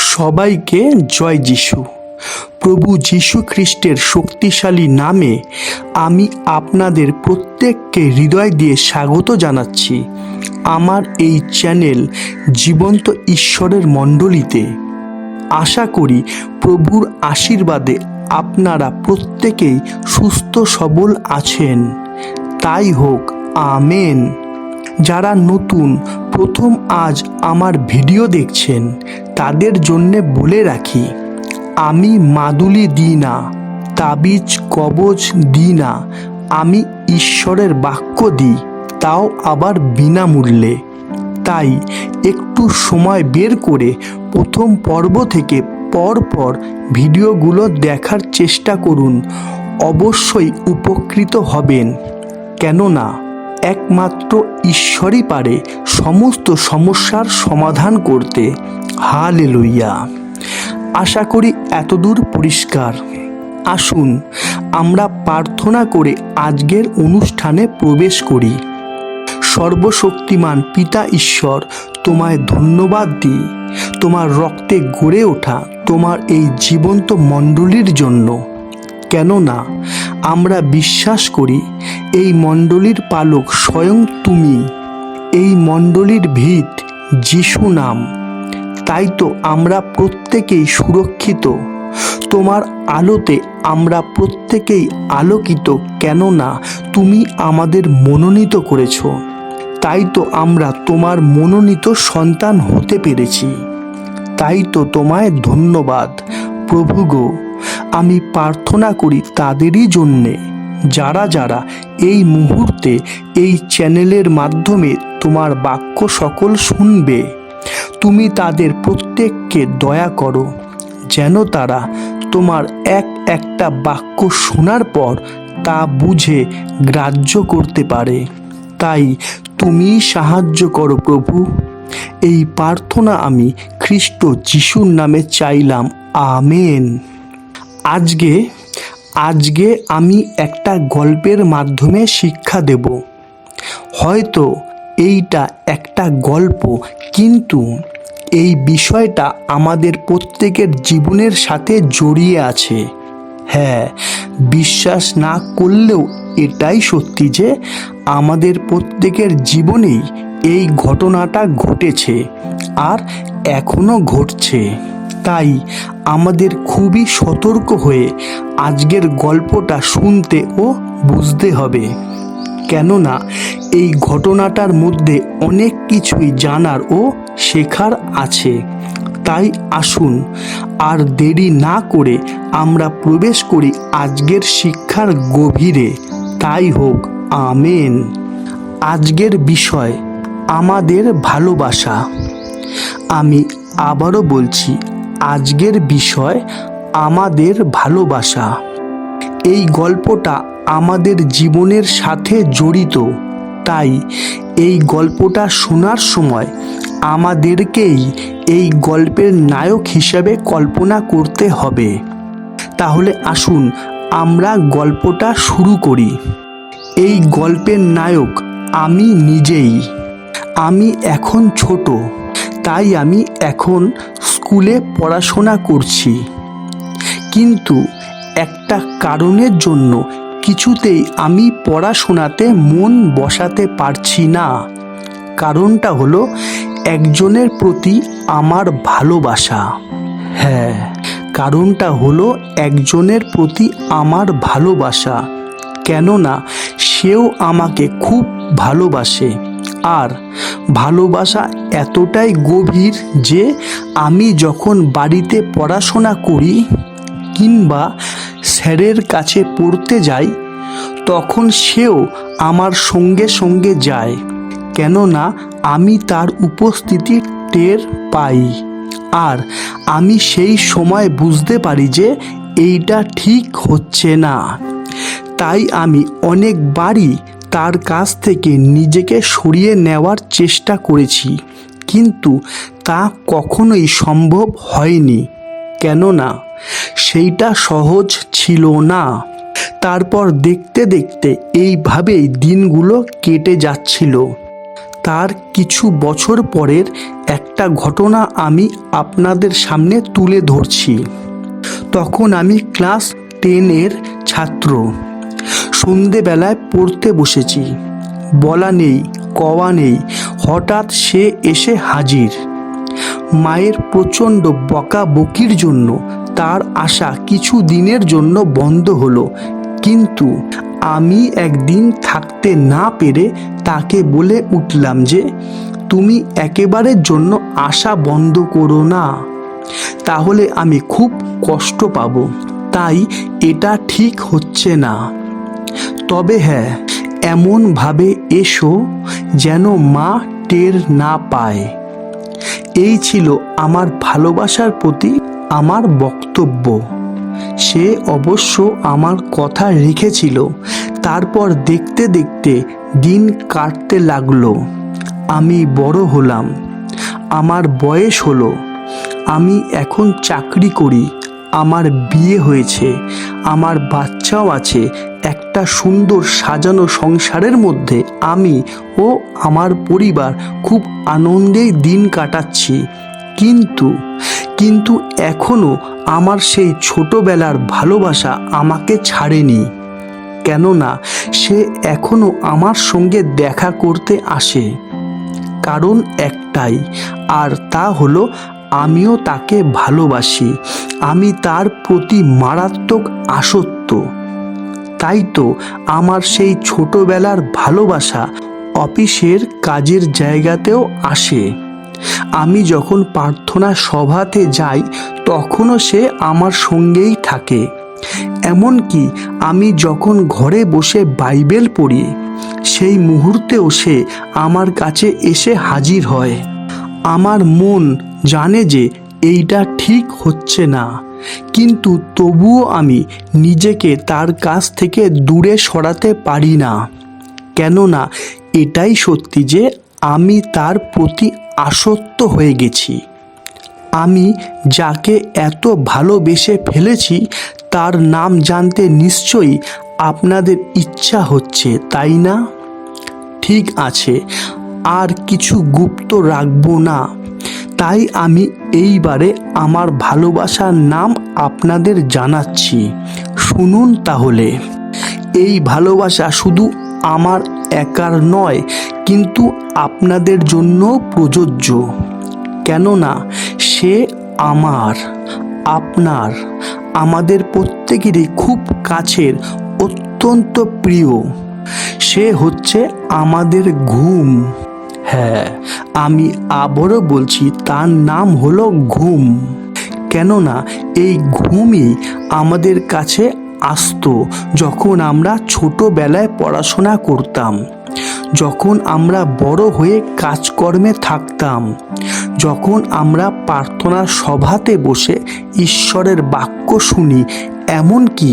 সবাইকে জয় যিশু। প্রভু যীশু খ্রিস্টের শক্তিশালী নামে আমি আপনাদের প্রত্যেককে হৃদয় দিয়ে স্বাগত জানাচ্ছি আমার এই চ্যানেল জীবন্ত ঈশ্বরের মণ্ডলীতে। আশা করি প্রভুর আশীর্বাদে আপনারা প্রত্যেকেই সুস্থ সবল আছেন। তাই হোক, আমেন। যারা নতুন প্রথম আজ আমার ভিডিও দেখছেন তাদের জন্যে বলে রাখি, আমি মাদুলি দিই না, তাবিজ কবজ দিই না, আমি ঈশ্বরের বাক্য দিই, তাও আবার বিনামূল্যে। তাই একটু সময় বের করে প্রথম পর্ব থেকে পরপর ভিডিওগুলো দেখার চেষ্টা করুন। অবশ্যই উপকৃত হবেন, কেননা একমাত্র ঈশ্বরই পারে সমস্ত সমস্যার সমাধান করতে। হালেলুয়া। আশা করি এতদূর পরিষ্কার। আসুন আমরা প্রার্থনা করে আজকের অনুষ্ঠানে প্রবেশ করি। সর্বশক্তিমান পিতা ঈশ্বর, তোমায় ধন্যবাদ দিই তোমার রক্তে গড়ে ওঠা তোমার এই জীবন্ত মণ্ডলীর জন্য। কেননা আমরা বিশ্বাস করি এই মণ্ডলীর পালক স্বয়ং তুমি, এই মণ্ডলীর ভিত যিশু নাম। তাই তো আমরা প্রত্যেকেই সুরক্ষিত তোমার আলোতে, আমরা প্রত্যেকেই আলোকিত, কেননা তুমি আমাদের মনোনীত করেছ। তাই তো আমরা তোমার মনোনীত সন্তান হতে পেরেছি। তাই তো তোমায় ধন্যবাদ প্রভু গো। আমি প্রার্থনা করি তাদেরই জন্যে যারা যারা এই মুহূর্তে এই চ্যানেলের মাধ্যমে তোমার বাক্য সকল শুনবে। তুমি তাদের প্রত্যেককে দয়া করো, যেন তারা তোমার একটা বাক্য শোনার পর তা বুঝে গ্রাহ্য করতে পারে। তাই তুমি সাহায্য করো প্রভু। এই প্রার্থনা আমি খ্রিস্ট যিশুর নামে চাইলাম, আমেন। আজকে আমি একটা গল্পের মাধ্যমে শিক্ষা দেব। হয়তো এইটা একটা গল্প, কিন্তু এই বিষয়টা আমাদের প্রত্যেকের জীবনের সাথে জড়িয়ে আছে। হ্যাঁ, বিশ্বাস না করলেও এটাই সত্যি যে আমাদের প্রত্যেকের জীবনেই এই ঘটনাটা ঘটেছে আর এখনো ঘটছে। তাই আমাদের খুবই সতর্ক হয়ে আজকের গল্পটা শুনতে ও বুঝতে হবে, কেননা এই ঘটনাটার মধ্যে অনেক কিছুই জানার ও শেখার আছে। তাই আসুন আর দেরি না করে আমরা প্রবেশ করি আজকের শিক্ষার গভীরে। তাই হোক, আমেন। আজকের বিষয় আমাদের ভালোবাসা। আমি আবারও বলছি, আজকের বিষয় আমাদের ভালোবাসা। এই গল্পটা আমাদের জীবনের সাথে জড়িত। তাই এই গল্পটা শোনার সময় আমাদেরকেই এই গল্পের নায়ক হিসেবে কল্পনা করতে হবে। তাহলে আসুন আমরা গল্পটা শুরু করি। এই গল্পের নায়ক আমি নিজেই। আমি এখন ছোট, তাই আমি এখন স্কুলে পড়াশোনা করছি, কিন্তু একটা কারণের জন্য কিছুতেই আমি পড়াশোনাতে মন বসাতে পারছি না। কারণটা হলো একজনের প্রতি আমার ভালোবাসা। হ্যাঁ, কারণটা হলো একজনের প্রতি আমার ভালোবাসা। কেননা সেও আমাকে খুব ভালোবাসে, আর ভালোবাসা এতটাই গভীর যে আমি যখন বাড়িতে পড়াশোনা করি কিংবা স্যারের কাছে পড়তে যাই, তখন সেও আমার সঙ্গে সঙ্গে যায়, কেননা আমি তার উপস্থিতি টের পাই। আর আমি সেই সময় বুঝতে পারি যে এইটা ঠিক হচ্ছে না। তাই আমি অনেকবারই তার কাছ থেকে নিজেকে সরিয়ে নেওয়ার চেষ্টা করেছি, কিন্তু তা কখনোই সম্ভব হয়নি, কেননা সেইটা সহজ ছিল না। তারপর দেখতে দেখতে এইভাবেই দিনগুলো কেটে যাচ্ছিল। তার কিছু বছর পরের একটা ঘটনা আমি আপনাদের সামনে তুলে ধরছি। তখন আমি ক্লাস 10-এর ছাত্র। সন্ধেবেলায় পড়তে বসেছি। বলা নেই কওয়া নেই, হঠাৎ সে এসে হাজির। মায়ের প্রচণ্ড বকাবকির জন্য তার আসা কিছু দিনের জন্য বন্ধ হলো, কিন্তু আমি একদিন থাকতে না পেরে তাকে বলে উঠলাম যে তুমি একেবারের জন্য আসা বন্ধ করো না, তাহলে আমি খুব কষ্ট পাবো। তাই এটা ঠিক হচ্ছে না। তবে হ্যাঁ, এমনভাবে এসো যেন মা টের না পায়। এই ছিল আমার ভালোবাসার প্রতি আমার বক্তব্য। সে অবশ্য আমার কথা রেখেছিল। তারপর দেখতে দেখতে দিন কাটতে লাগলো। আমি বড় হলাম, আমার বয়স হলো, আমি এখন চাকরি করি, আমার বিয়ে হয়েছে, আমার বাচ্চাও আছে। একটা সুন্দর সাজানো সংসারের মধ্যে আমি ও আমার পরিবার খুব আনন্দেই দিন কাটাচ্ছি। কিন্তু এখনো আমার সেই ছোটবেলার ভালোবাসা আমাকে ছাড়েনি। কেননা সে এখনো আমার সঙ্গে দেখা করতে আসে। কারণ একটাই, আর তা হলো আমিও তাকে ভালোবাসি। আমি তার প্রতি মারাত্মক আসক্ত। তাই তো আমার সেই ছোটবেলার ভালোবাসা অফিসের কাজের জায়গাতেও আসে। আমি যখন প্রার্থনা সভাতে যাই তখনও সে আমার সঙ্গেই থাকে। এমনকি আমি যখন ঘরে বসে বাইবেল পড়ি সেই মুহূর্তেও সে আমার কাছে এসে হাজির হয়। আমার মন জানে যে এইটা ঠিক হচ্ছে না, কিন্তু তবুও আমি নিজেকে তার কাছ থেকে দূরে সরাতে পারি না। কেননা এটাই সত্যি যে আমি তার প্রতি আসক্ত হয়ে গেছি। আমি যাকে এত ভালোবেসে ফেলেছি তার নাম জানতে নিশ্চয়ই আপনাদের ইচ্ছা হচ্ছে, তাই না? ঠিক আছে, আর কিছু গুপ্ত রাখবো না। তাই আমি এইবারে আমার ভালোবাসার নাম আপনাদের জানাচ্ছি। শুনুন তাহলে। এই ভালোবাসা শুধু আমার একার নয়, কিন্তু আপনাদের জন্য প্রযোজ্য। কেননা সে আমার, আপনার, আমাদের প্রত্যেকেরই খুব কাছের, অত্যন্ত প্রিয়। সে হচ্ছে আমাদের ঘুম। হ্যাঁ, আমি আবারও বলছি, তার নাম হলো ঘুম। কেননা এই ঘুমই আমাদের কাছে আসতো যখন আমরা ছোটবেলায় পড়াশোনা করতাম, যখন আমরা বড় হয়ে কাজকর্মে থাকতাম, যখন আমরা প্রার্থনা সভাতে বসে ঈশ্বরের বাক্য শুনি, এমনকি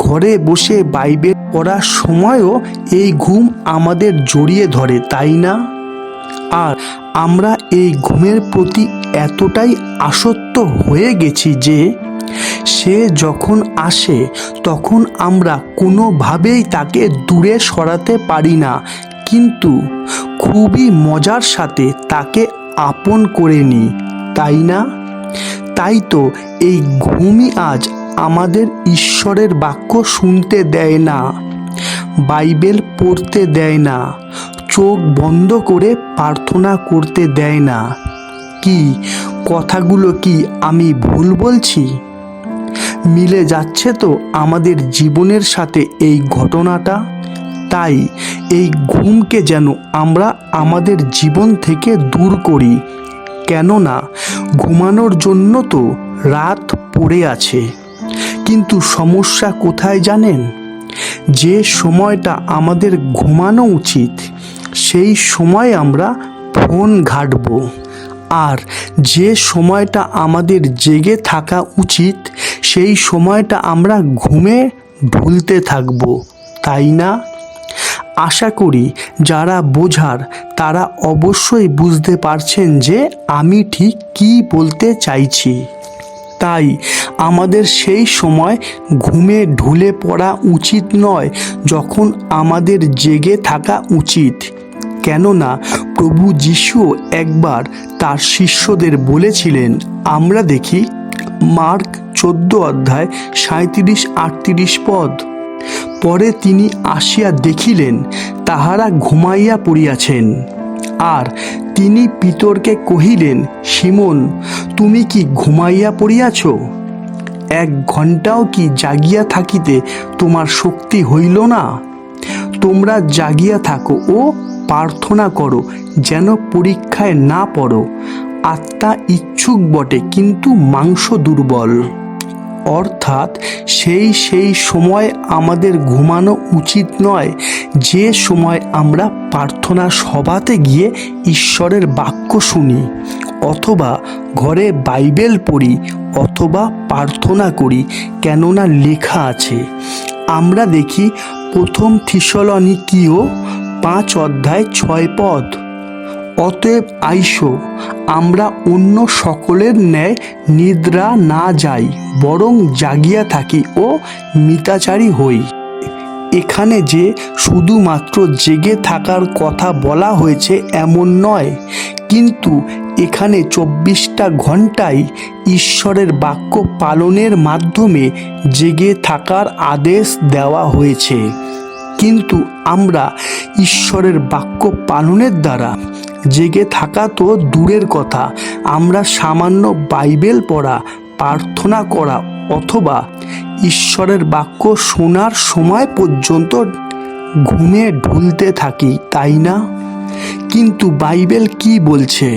ঘরে বসে বাইবেল পড়ার সময়ও এই ঘুম আমাদের জড়িয়ে ধরে, তাই না? আর আমরা এই ঘুমের প্রতি এতটাই আসক্ত হয়ে গেছি যে সে যখন আসে তখন আমরা কোনোভাবেই তাকে দূরে সরাতে পারি না, কিন্তু খুবই মজার সাথে তাকে আপন করে নিই, তাই না? তাই তো এই ঘুমই আজ আমাদের ঈশ্বরের বাক্য শুনতে দেয় না, বাইবেল পড়তে দেয় না, চোখ বন্ধ করে প্রার্থনা করতে দেয় না। কি কথাগুলো কি আমি ভুল বলছি? মিলে যাচ্ছে তো আমাদের জীবনের সাথে এই ঘটনাটা? তাই এই ঘুমকে যেন আমরা আমাদের জীবন থেকে দূর করি। কেননা ঘুমানোর জন্য তো রাত পড়ে আছে। কিন্তু সমস্যা কোথায় জানেন? যে সময়টা আমাদের ঘুমানো উচিত সেই সময় আমরা ফোন ঘাঁটব, আর যে সময়টা আমাদের জেগে থাকা উচিত সেই সময়টা আমরা ঘুমে ঢুলতে থাকব, তাই না? আশা করি যারা বোঝার তারা অবশ্যই বুঝতে পারছেন যে আমি ঠিক কী বলতে চাইছি। তাই আমাদের সেই সময় ঘুমে ঢুলে পড়া উচিত নয় যখন আমাদের জেগে থাকা উচিত। কেননা প্রভু যিশু একবার তার শিষ্যদের বলেছিলেন, আমরা দেখি মার্ক 14 অধ্যায় 37-38 পদ। পরে তিনি আসিয়া দেখিলেন তাহারা ঘুমাইয়া পড়িয়াছেন, আর তিনি পিতরকে কহিলেন, শিমোন, তুমি কি ঘুমাইয়া পড়িয়াছ? 1 ঘণ্টাও কি জাগিয়া থাকিতে তোমার শক্তি হইল না? তোমরা জাগিয়া থাকো ও প্রার্থনা করো, যেন পরীক্ষায় না পড়ো। আত্মা ইচ্ছুক বটে, কিন্তু মাংস দুর্বল। অর্থাৎ সেই সময় আমাদের ঘুমানো উচিত নয়, যে সময় আমরা প্রার্থনা সভাতে গিয়ে ঈশ্বরের বাক্য শুনি, অথবা ঘরে বাইবেল পড়ি, অথবা প্রার্থনা করি। কেননা লেখা আছে, আমরা দেখি 1 থিসলনিকীয় 5 অধ্যায় 6 পদ। অতএব আইসো, আমরা অন্য সকলের ন্যায় নিদ্রা না যাই, বরং জাগিয়া থাকি ও মিতাচারী হই। এখানে যে শুধুমাত্র জেগে থাকার কথা বলা হয়েছে এমন নয়, কিন্তু এখানে 24টা ঘণ্টাই ঈশ্বরের বাক্য পালনের মাধ্যমে জেগে থাকার আদেশ দেওয়া হয়েছে। কিন্তু আমরা ঈশ্বরের বাক্য পালনের দ্বারা জেগে থাকা তো দূরের কথা, আমরা সামান্য বাইবেল পড়া, প্রার্থনা করা অথবা ঈশ্বরের বাক্য শোনার সময় পর্যন্ত ঘুমে ঢুলতে থাকি, তাই না? কিন্তু বাইবেল কি বলছে?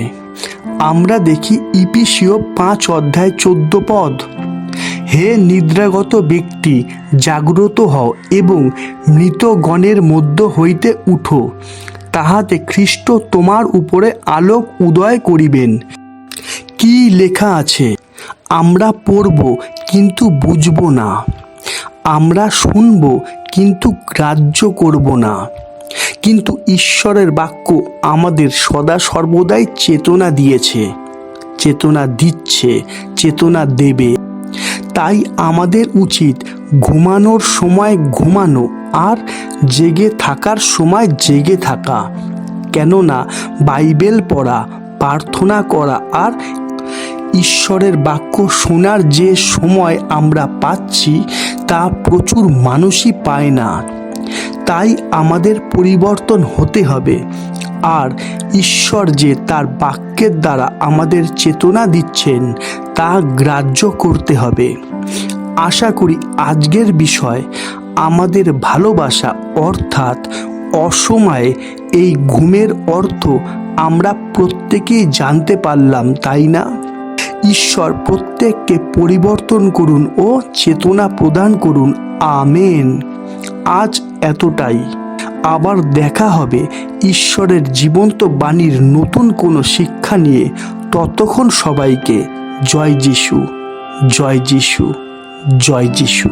আমরা দেখি ইফিসীয় 5 অধ্যায় 14 পদ। হে নিদ্রাগত ব্যক্তি, জাগ্রত হও এবং মৃতগণের মধ্য হইতে উঠো, তাহাতে খ্রিস্ট তোমার উপরে আলোক উদয় করিবেন। কি লেখা আছে? আমরা পড়ব কিন্তু বুঝব না, আমরা শুনব কিন্তু গ্রাহ্য করব না। কিন্তু ঈশ্বরের বাক্য আমাদের সদা সর্বদাই চেতনা দিয়েছে, চেতনা দিচ্ছে, চেতনা দেবে। তাই আমাদের উচিত ঘুমানোর সময় ঘুমানো আর জেগে থাকার সময় জেগে থাকা। কেননা বাইবেল পড়া, প্রার্থনা করা আর ঈশ্বরের বাক্য শোনার যে সময় আমরা পাচ্ছি, তা প্রচুর মানুষই পায় না। তাই আমাদের পরিবর্তন হতে হবে, আর ঈশ্বর যে তার বাক্যের দ্বারা আমাদের চেতনা দিচ্ছেন তা গ্রাহ্য করতে হবে। আশা করি আজকের বিষয় আমাদের ভালোবাসা অর্থাৎ অসময়ে এই ঘুমের অর্থ আমরা প্রত্যেকেই জানতে পারলাম, তাই না? ঈশ্বর প্রত্যেককে পরিবর্তন করুন ও চেতনা প্রদান করুন। আমেন। আজ এতটাই। আবার দেখা হবে ঈশ্বরের জীবন্ত বাণীর নতুন কোনো শিক্ষা নিয়ে। ততক্ষণ সবাইকে জয় যিশু, জয় যিশু, জয় যিশু।